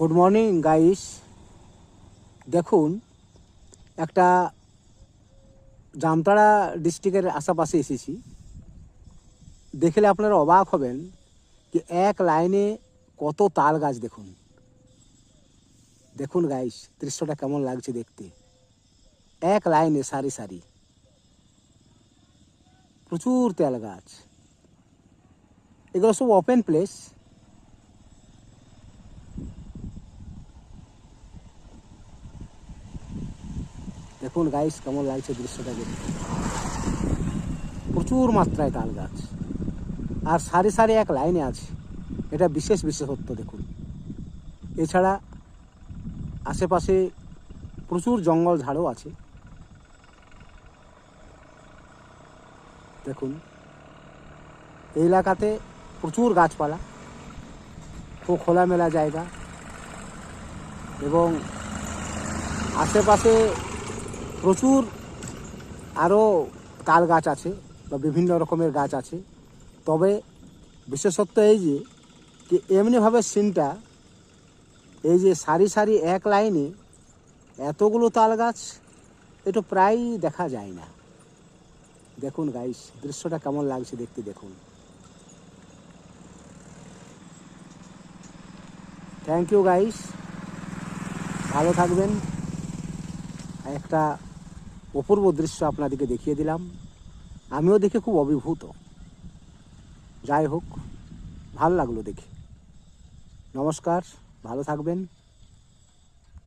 Good morning guys. দেখুন, একটা জামতাড়া ডিস্ট্রিক্টের আশেপাশে এসেছি। দেখলে আপনারা অবাক হবেন যে এক লাইনে কত তাল গাছ। দেখুন দেখুন গাইস, দৃশ্যটা কেমন লাগছে দেখতে। এক লাইনে সারি সারি প্রচুর তাল গাছ। এগুলো সব ওপেন প্লেস। দেখুন গাইস, কেমন লাগছে দৃশ্যটা দেখতে। প্রচুর মাত্রায় তাল গাছ আর সারি সারি এক লাইনে আছে। এটা বিশেষত্ব। দেখুন, এছাড়া আশেপাশে প্রচুর জঙ্গল ঝাড়ও আছে। দেখুন, এই এলাকাতে প্রচুর গাছপালা, খুব খোলামেলা জায়গা এবং আশেপাশে প্রচুর আরও তাল গাছ আছে বা বিভিন্ন রকমের গাছ আছে। তবে বিশেষত্ব এই যে এমনিভাবে সিনটা, এই যে সারি সারি এক লাইনে এতগুলো তাল গাছ, এটা প্রায়ই দেখা যায় না। দেখুন গাইস, দৃশ্যটা কেমন লাগছে দেখতে। দেখুন, থ্যাংক ইউ গাইস, ভালো থাকবেন। একটা অপূর্ব দৃশ্য আপনাদেরকে দেখিয়ে দিলাম। আমিও দেখে খুব অভিভূত। যাই হোক, ভালো লাগলো দেখে। নমস্কার, ভালো থাকবেন।